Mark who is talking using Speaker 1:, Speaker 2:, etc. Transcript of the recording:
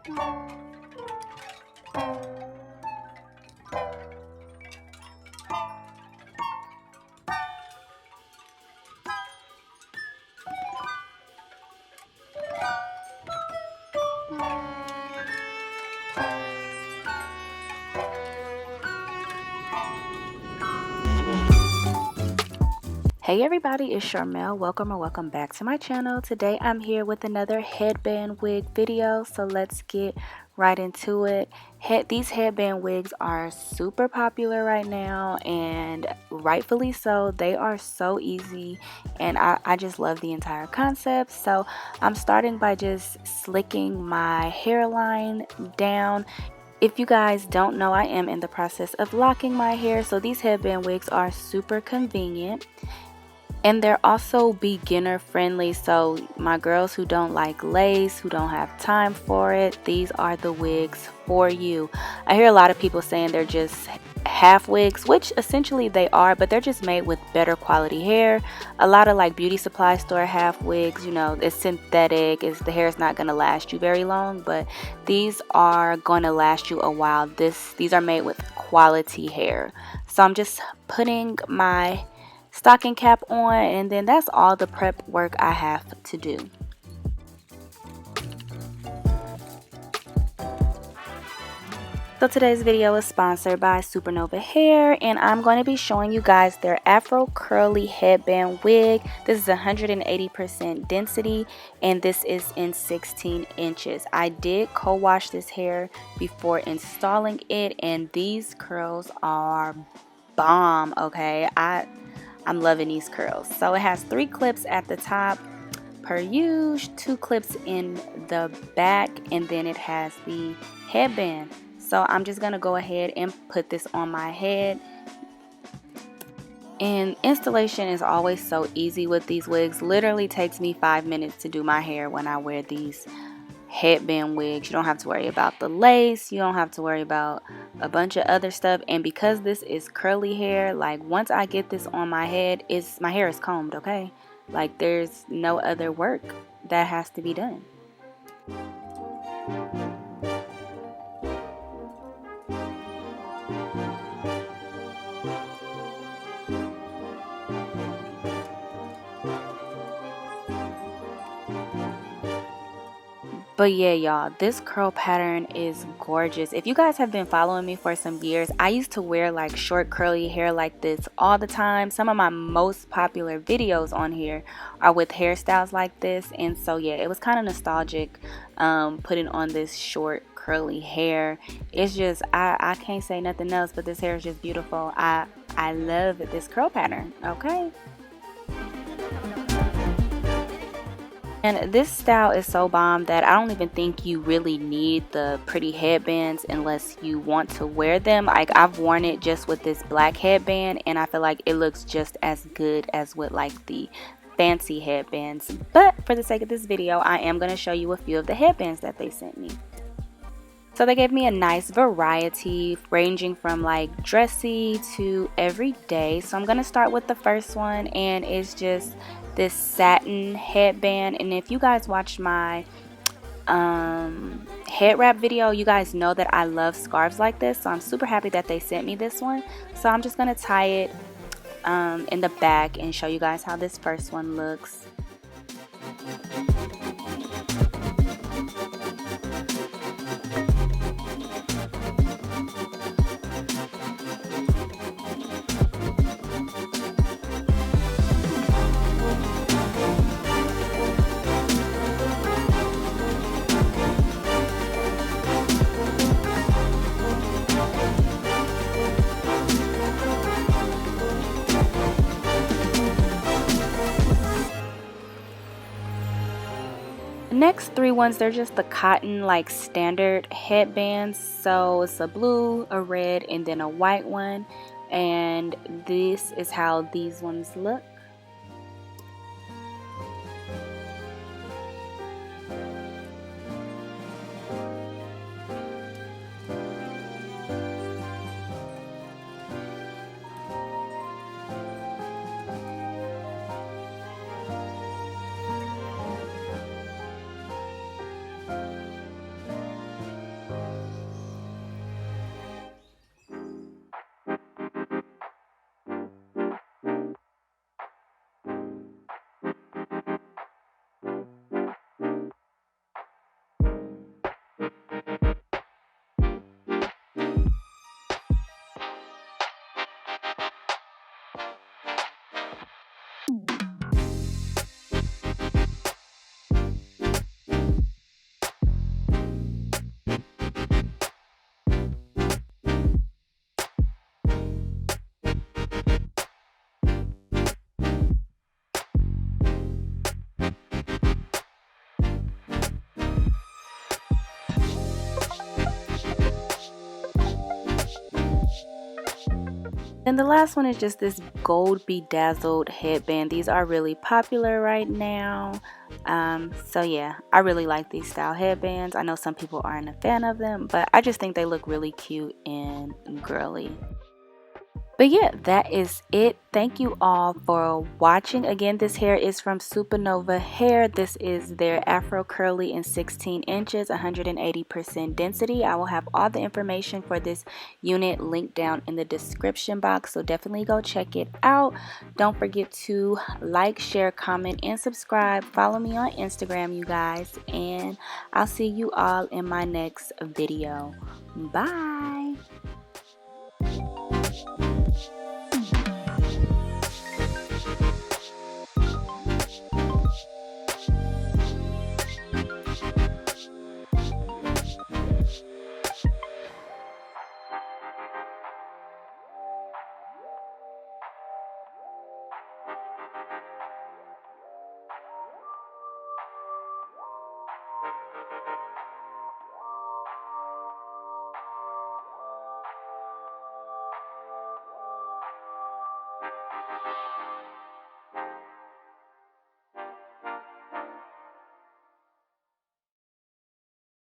Speaker 1: Hey everybody, it's Sharmel. Welcome or welcome back to my channel. Today I'm here with another headband wig video, so let's get right into it. These headband wigs are super popular right now, and rightfully so. They are so easy, and I just love the entire concept. So I'm starting by just slicking my hairline down. If you guys don't know, I am in the process of locking my hair, so these headband wigs are super convenient. And they're also beginner friendly, so my girls who don't like lace, who don't have time for it, these are the wigs for you. I hear a lot of people saying they're just half wigs, which essentially they are, but they're just made with better quality hair. A lot of like beauty supply store half wigs, you know, it's synthetic, the hair is not going to last you very long, but these are going to last you a while. These are made with quality hair. So I'm just putting my stocking cap on, and then that's all the prep work I have to do. So today's video is sponsored by Supernova Hair, and I'm going to be showing you guys their Afro curly headband wig. This is 180% density, and this is in 16 inches. I did co-wash this hair before installing it, and these curls are bomb, okay? I'm loving these curls. So it has 3 clips at the top per usual, 2 clips in the back, and then it has the headband. So I'm just gonna go ahead and put this on my head. And installation is always so easy with these wigs. Literally takes me 5 minutes to do my hair when I wear these headband wigs. You don't have to worry about the lace, you don't have to worry about a bunch of other stuff. And because this is curly hair, like once I get this on my head, my hair is combed, okay? Like there's no other work that has to be done. But yeah, y'all, this curl pattern is gorgeous. If you guys have been following me for some years, I used to wear like short curly hair like this all the time. Some of my most popular videos on here are with hairstyles like this, and so yeah, it was kind of nostalgic putting on this short curly hair. It's just I can't say nothing else, but this hair is just beautiful. I love this curl pattern, okay? And this style is so bomb that I don't even think you really need the pretty headbands unless you want to wear them. Like I've worn it just with this black headband, and I feel like it looks just as good as with like the fancy headbands. But for the sake of this video, I am going to show you a few of the headbands that they sent me. So they gave me a nice variety ranging from like dressy to everyday. So I'm going to start with the first one, and it's just this satin headband. And if you guys watched my head wrap video, you guys know that I love scarves like this. So I'm super happy that they sent me this one. So I'm just going to tie it in the back and show you guys how this first one looks. Next 3 ones, they're just the cotton like standard headbands. So it's a blue, a red, and then a white one, and this is how these ones look. And the last one is just this gold bedazzled headband. These are really popular right now. So yeah, I really like these style headbands. I know some people aren't a fan of them, but I just think they look really cute and girly. But yeah, that is it. Thank you all for watching. Again, this hair is from Supernova Hair. This is their Afro curly in 16 inches, 180% density. I will have all the information for this unit linked down in the description box, so definitely go check it out. Don't forget to like, share, comment, and subscribe. Follow me on Instagram, you guys, and I'll see you all in my next video. Bye.